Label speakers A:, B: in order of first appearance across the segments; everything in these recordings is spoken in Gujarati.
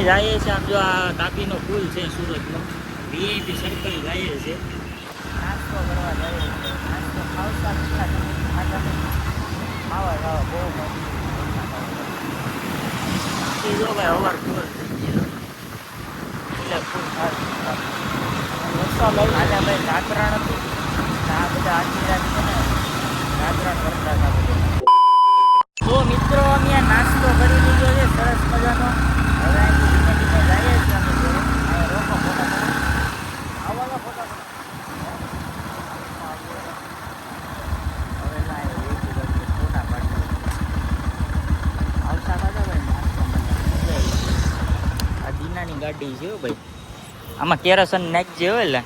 A: જઈએ છીએ આમ જો આ તાપીનો પુલ છે સુરતનો વીઆઈપી સર્કલ જઈએ છે નાસ્તો કરવા જઈએ છીએ નાસ્તો ખાવતા ખાવા ખાવા બહુ મસ્ત જો ભાઈ અવાર ફૂલ થઈ ગયેલો એટલે ફૂલ સારું આજે ભાઈ જાગરણ હતું આ બધા આખી રાત છે ને જાગરણ કરતા હતા બધા તો મિત્રો અમે નાસ્તો કરી લીધો છે સરસ મજાનો હવે અહીંથી ધીમે ધીમે જઈએ છીએ અમે ઘરે રોકો ફોટા આવાના ફોટા હવે ફોટા પાડી આવતા હતા ભાઈ નાસ્તો આ દીનાની ગાડી છે ભાઈ આમાં કેરોસન નાખજે હોય એટલે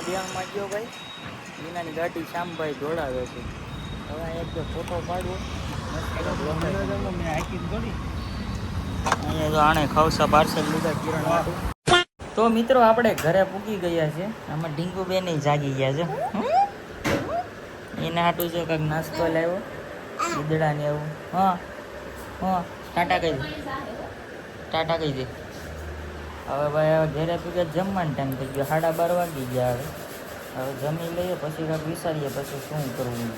A: ધ્યાનમાં ગયો ભાઈ દીનાની ગાડી શ્યામભાઈ દોડાવે છે હવે એક જો ફોટો પાડવો અહીંયા તો આણે ખાવસા પાર્સલ લીધા કિરણ માટે તો મિત્રો આપણે ઘરે પૂગી ગયા છે આમાં ઢીંગુબેન જાગી ગયા છે એને હાટું છે કંઈક નાસ્તો લાવ્યો ઈદડા ને એવું હા ટાટા કહી દે ટાટા કહી દે હવે ભાઈ હવે ઘરે પૂગે જમવાનો ટાઈમ થઈ ગયો 12:30 વાગી ગયા હવે જમી લઈએ પછી કાંઈક વિચારીએ પછી શું કરવું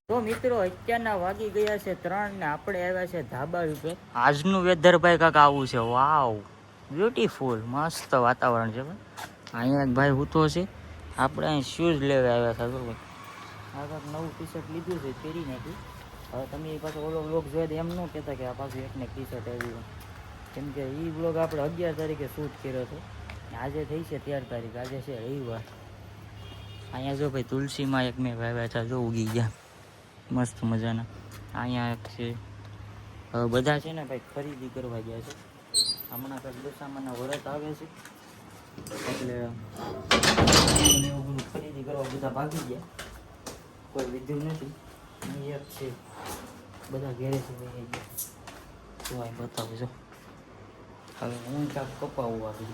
A: તો મિત્રો અત્યારના વાગી ગયા છે 3 ને આપણે આવ્યા છે ધાબા ઉપર આજનું વેધર ભાઈ કાંક આવું છે વાવ બ્યુટીફુલ મસ્ત વાતાવરણ છે ભાઈ અહીંયા એક ભાઈ હૂતો છે આપણે અહીં શૂઝ લેવા આવ્યા હતા ભાઈ આ કાંક નવું ટી શર્ટ લીધું છે પહેરી નાખ્યું હવે તમે એ પાછો ઓલો બ્લોગ જોયા તો એમ ન કહેતા કે આ પાછું એકને ટી શર્ટ આવ્યું કેમ કે એ બ્લોગ આપણે 11 તારીખે શૂટ કર્યો હતો આજે થઈ છે 13 તારીખ આજે છે રવિવાર અહીંયા જો ભાઈ તુલસીમાં એક મેં વાવ્યા હતા જો ઉગી ગયા મસ્ત મજાના અહીંયા એક છે હવે બધા છે ને ભાઈ ખરીદી કરવા ગયા છે હમણાં કંઈક દશામાના વ્રત આવે છે એટલે એવું બધું ખરીદી કરવા બધા ભાગી ગયા કોઈ વિધું નથી અહીં એક છે બધા ઘેરે છે ભાઈ તો અહીં બતાવું છો હવે હું કાંક કપાવું આપી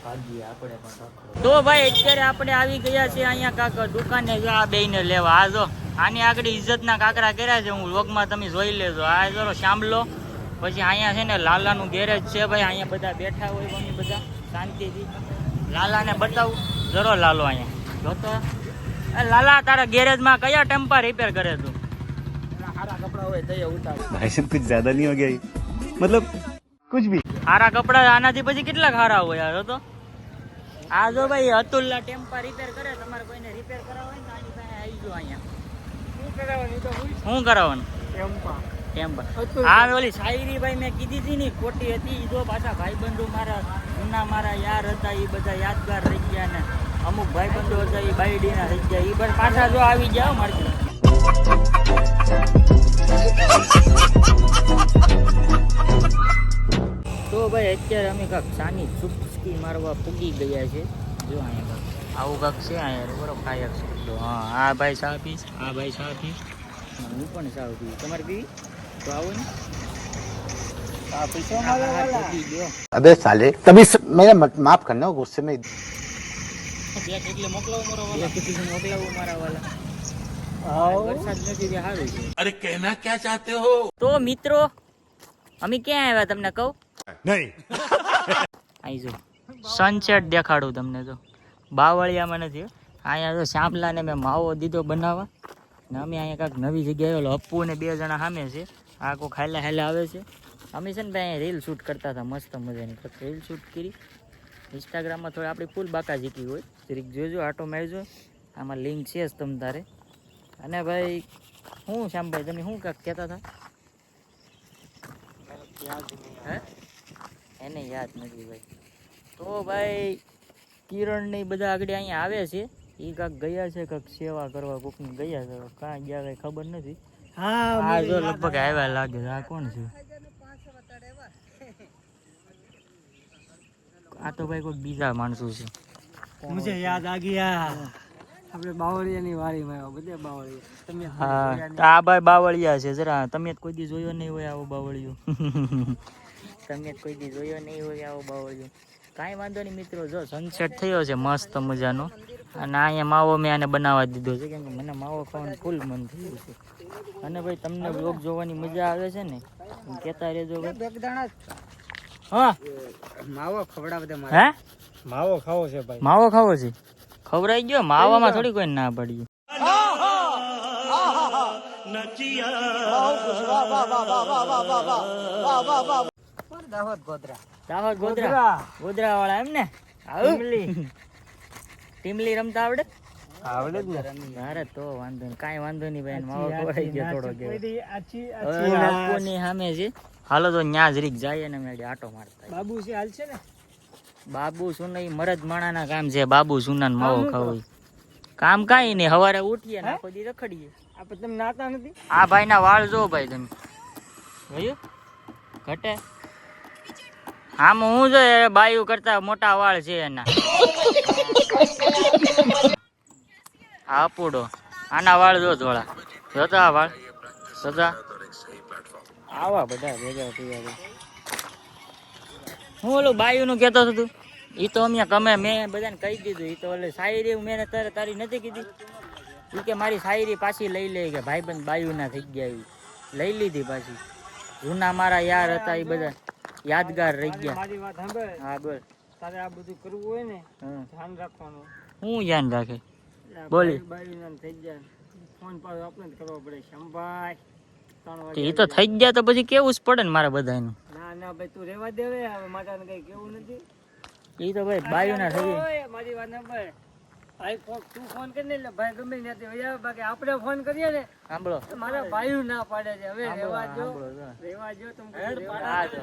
A: ભાગીએ આપણે પણ રખડો તો ભાઈ અત્યારે આપણે આવી ગયા છે અહીંયા કાંક દુકાને જો આ બેયને લેવા આ જો આની આગળ ઇજ્જતના કાકરા કર્યા છે હું વ્લોગમાં તમે જોઈ લેજો આ જરો સાંભળો પછી અહીંયા છે ને લાલાનું ગેરેજ છે ભાઈ અહીંયા બધા બેઠા હોય કોની બધા શાંતિથી લાલાને બતાવું જરો લાલો અહીંયા જોતો લાલા તારા ગેરેજમાં કયા ટેમ્પા રિપેર કરે તું સારા કપડા હોય તો ઉતાર
B: भाई साहब कुछ ज्यादा नहीं हो गया मतलब कुछ भी
A: સારા કપડા આનાથી પછી કેટલા સારા હોય યાર તો આ જો ભાઈ અતુલના ટેમ્પા રિપેર કરે તમારે કોઈને રિપેર કરાવવા હોય ને આની પાસે આવી ગયો અહીંયા શું કરાવવાનું ટેમ્પા આ ઓલી શાયરી ભાઈ મેં કીધી હતી ને ખોટી હતી જો પાછા ભાઈબંધો મારા જૂના મારા યાર હતા એ બધા યાદગાર રહી ગયા ને અમુક ભાઈબંધો હતા એ બાયડીના રહી ગયા એ પણ પાછા જો આવી ગયા મારી તો ભાઈ અત્યારે અમે કાંક ચાની ચુપકી મારવા પૂગી ગયા છે જો અહીંયા કાંક આવું કાંક છે અહીંયા બરોબર ખાય શકતો હા આ ભાઈ ચા પીશ આ ભાઈ ચા પીશ હું પણ ચા પીશ તમારે પીવી તો આવો ને
B: अबे साले तभी मेरा माफ करना गुस्से में
A: મોકલાવું મારા વાલા વરસાદ નથી સારું છે
C: अरे कहना क्या चाहते हो
A: તો મિત્રો અમે ક્યાં આવ્યા તમને કહું
B: नहीं
A: અહીં જો સનસેટ દેખાડું તમને તો બાવળિયામાં નથી અહીંયા તો શ્યામલાને મેં માવો દીધો બનાવવા ને અમે અહીંયા કાંઈક નવી જગ્યાએ ઓલો અપ્પુ ને 2 જણા સામે છે આ કોઈ ખાયલા ખાયલા આવે છે અમે છે ને ભાઈ રીલ શૂટ કરતા હતા મસ્ત મજાની રીલ શૂટ કરી ઇન્સ્ટાગ્રામમાં થોડી આપણી ફૂલ બાકા જીકી હોય જરીક જોજો આટો મારજો આમાં લિંક છે જ તમ તારે અને ભાઈ હું શ્યામભાઈ તમે શું કાંઈક કહેતા હતા હે એને યાદ નથી ભાઈ તો ભાઈ કિરણ ને બધા આગળ અહીંયા આવે છે એ કાંક ગયા છે કાંક સેવા કરવા કોકની ગયા છે કાં ગયા કઈ ખબર નથી હા જો લગભગ આવ્યા લાગે છે આ કોણ છે આ તો ભાઈ કોઈ બીજા માણસો છે
D: मुझे याद आ गया આપણે બાવળિયાની વાડીમાં બધે બાવળિયા તમે
A: હા આ ભાઈ બાવળિયા છે જરા તમે કોઈ દી જોયો નહીં હોય આવો બાવળિયો તમે કોઈ દી જોયો નહીં હોય આવો બાવળિયો કાંઈ વાંધો નહીં મિત્રો, જો સનસેટ થયો છે મસ્ત મજાનો. અને અહીંયા માવો મેં આને બનાવવા દીધો છે, કેમ કે મને માવો ખાવાનું ફૂલ મન થયું છે. અને ભાઈ તમને બ્લોગ જોવાની મજા આવે છે ને, કહેતા રહેજો. હા
D: માવો ખવડાવ દે
A: હે
D: માવો ખાવો છે ભાઈ.
A: માવો ખાવો છે, ખવડાવી ગયો. માવામાં થોડી કોઈ ના પડી.
D: દાહોદ ગોધરા.
A: દાહોદ ગોધરા, ગોધરા વાળા એમ ને. ટીમલી રમતા આવડે?
D: આવડે જ ને.
A: અરે તો વાંધો નહીં, કાંઈ વાંધો નહીં ભાઈ. માવો ખવડાવી ગયો થોડો ગયો.
D: આછી
A: આપોની સામે છે. હાલો તો ન્યા જરીક જાય ને મેં આટો મારતા.
D: બાબુ છે હાલ છે ને.
A: બાબુ સુના મરદ માણાના કામ છે. બાબુ સુના માવો ખાવું કામ કાંઈ નહીં. સવારે ઉઠીએ ને આખો દી રખડીએ.
D: આપણે તમે નાતા નથી.
A: આ ભાઈ ના વાળ જો ભાઈ તમે જોયું ઘટે. આમ હું જો બાયુ કરતા મોટા વાળ છે એના. આ પૂડો આના વાળ જો ધોળા જોતા. આ વાળ જોતા. આવા બધા ભેગા થયા. હું ઓલું બાયુ નું કેતો હતો ઈ તો અમે ગમે મેં બધાને કહી દીધું. ઈ તો ઓલે શાયરી મેં તારી નથી કીધી. ઈ કે મારી શાયરી પાછી લઈ લે કે ભાઈબંધ બાયુ ના થઈ ગયા. ઈ લઈ લીધી પાછી. જૂના મારા યાર હતા એ બધા યાદગાર રહી ગયા.
D: મારી વાત સાંભળ.
A: હા બોલ.
D: તારે આ બધું કરવું હોય ને ધ્યાન રાખવાનું.
A: હું ધ્યાન રાખે બોલી.
D: બાયું ના થઈ જાય ફોન પર આપણે જ કરવો પડે. શંભાઈ 3 વાગે.
A: એ તો થઈ ગયા તો પછી કેવું જ પડે ને મારા બધાનું.
D: ના ના ભાઈ તું રેવા દેવે. હવે માતાને કઈ કેવું નથી.
A: એ તો ભાઈ બાયુ ના થઈ
D: ઓય, મારી વાત ના ભાઈ. ભાઈ તું ફોન કરી ને એટલે ભાઈ ગમે ત્યાંથી વહી આવે. બાકી આપણે ફોન કરીએ ને
A: સાંભળો.
D: તો મારા ભાઈઓ ના પાડે છે. હવે રેવા જો
A: સાંભળો.
D: રેવા જો તમે
A: આ જો.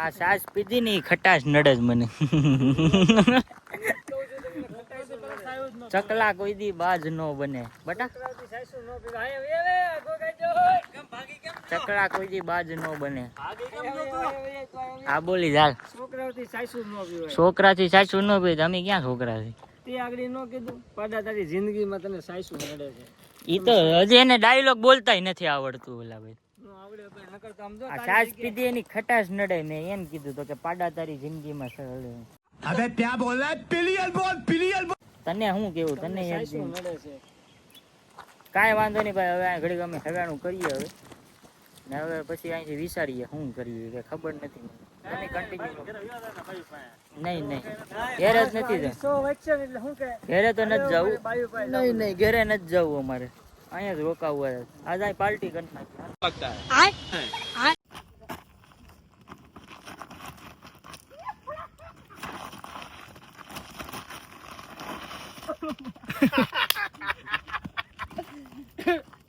A: આ સાસ પીધી ને ઈ ખટાશ નડે જ મને. ચકલા કોઈ દી બાજ નો બને બટા. ચકલા કોઈ દી બાજ નો બને. આ બોલી જાલ.
D: છોકરાઓથી સાસુ ન પીવાય.
A: છોકરા થી સાચું ન ભાઈ. તમે ક્યાં છોકરા છે?
D: તે આગળ ન કીધું પાડા તારી જિંદગીમાં તને સાસુ નડે છે.
A: ઈ તો હજી એને ડાયલોગ બોલતાય નથી આવડતું. ઓલા ભાઈ
D: નો આવડે ભાઈ નકર તો આમ જો
A: આ સાસ પીધી એની ખટાશ નડે. મેં એમ કીધું તો કે પાડા તારી જિંદગીમાં સરળ.
C: अबे क्या बोल रहा है? पिलियल बोल, पिलियल बोल.
A: તને શું કેવું? તને
D: સાસુ નડે છે.
A: કાંઈ વાંધો નહીં ભાઈ. હવે આ ઘડીક અમે હગાણું કરીએ હવે ને હવે પછી અહીંથી વિચારીએ શું કરીએ કે ખબર નથી મને. તમે કન્ટિન્યુ. નહીં નહીં ઘેરે જ નથી જવું.
D: સો વચ્ચે ને એટલે શું કે
A: ઘેરે તો નથી જવું.
D: બાયું પાય
A: નહીં નહીં ઘેરે નથી જવું. અમારે અહીંયા જ રોકાવું. આજ અહીં પાર્ટી કરી નાખી.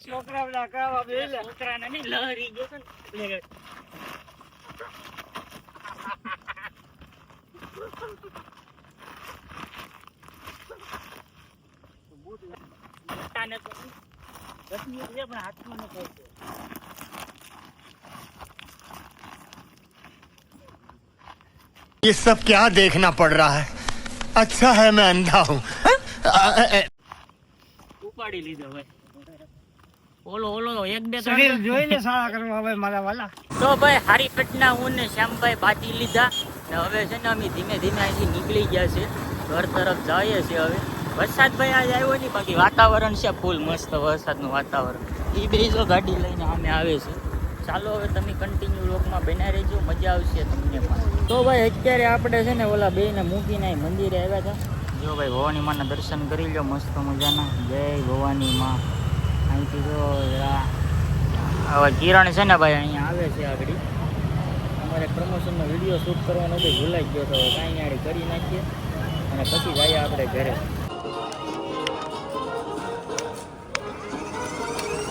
D: છોકરા બધા કાવા બેલે.
A: છોકરાને નહીં લહરી ગયો છે ને. મોટાને તો 10 મિનિટ છે પણ હાથમાં ન પહોંચે.
C: ये सब क्या देखना पड़ रहा है? अच्छा है मैं अंधा हूँ.
A: ઉપાડી લીધો ભાઈ. ઓલો ઓલો એક બે
D: શરીર
A: ત્રણ
D: જોઈને સારા કરવા ભાઈ મારા વાલા.
A: તો ભાઈ હારી પેટના હું ને શ્યામભાઈ બાટી લીધા ને હવે છે ને અમે ધીમે ધીમે અહીંથી નીકળી ગયા છે. ઘર તરફ જઈએ છીએ હવે. વરસાદ ભાઈ આજ આવ્યો નહીં, બાકી વાતાવરણ છે ફૂલ મસ્ત વરસાદનું વાતાવરણ. એ બે જો ગાડી લઈને અમે આવે છે. ચાલો હવે તમે કન્ટિન્યુ લોકમાં બન્યા રહેજો, મજા આવશે તમને પણ. તો ભાઈ અત્યારે આપણે છે ને ઓલા બેને મૂકીને અહીં મંદિરે આવ્યા હતા. જો ભાઈ ભવાની માના દર્શન કરી લો મસ્ત મજાના. જય ભવાની માં. અહીંથી જો હવે કિરણ છે ને ભાઈ અહીંયા આવે છે આગળ. અમારે પ્રમોશનનો વિડીયો શૂટ કરવાનો તો ભૂલાઈ ગયો, તો કાંઈ આડી કરી નાખીએ અને પછી જઈએ આપણે ઘરે.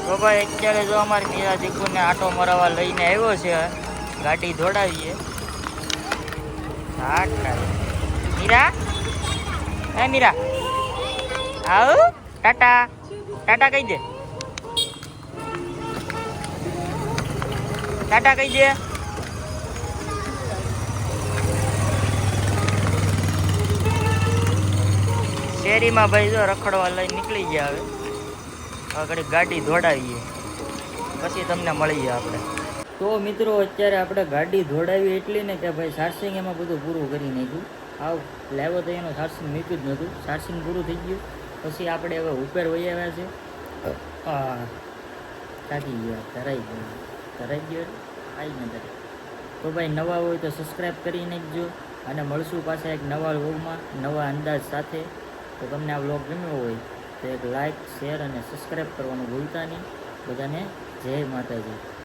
A: તો ભાઈ અત્યારે જો અમારી મીરા દીકુને આટો મરાવા લઈને આવ્યો છે. ગાડી દોડાવીએ. મીરા, હે મીરા આવ. ટાટા ટાટા કહી દે. ટાટા કહી દે. શેરીમાં ભાઈ જો રખડવા લઈને નીકળી ગયા. હવે આગળ ગાડી દોડાવીએ પછી તમને મળીએ આપણે. તો મિત્રો અત્યારે આપણે ગાડી દોડાવી એટલી ને કે ભાઈ ચાર્જિંગ એમાં બધું પૂરું કરી નાખ્યું. આવ લાવ્યો તો એનું ચાર્જિંગ મૂક્યું જ નહોતું. ચાર્જિંગ પૂરું થઈ ગયું. પછી આપણે હવે ઉપર વહી આવ્યા છે. થાકી ગયા, ધરાઈ ગયો આવી ને ધરાઈ. તો ભાઈ નવા હોય તો સબસ્ક્રાઈબ કરી નાખજો અને મળશું પાછા એક નવા વ્લોગમાં નવા અંદાજ સાથે. તો તમને આ વ્લોગ ગમ્યો હોય તો એક લાઈક શેર અને સબસ્ક્રાઈબ કરવાનું ભૂલતા નહીં. બધાને જય માતાજી.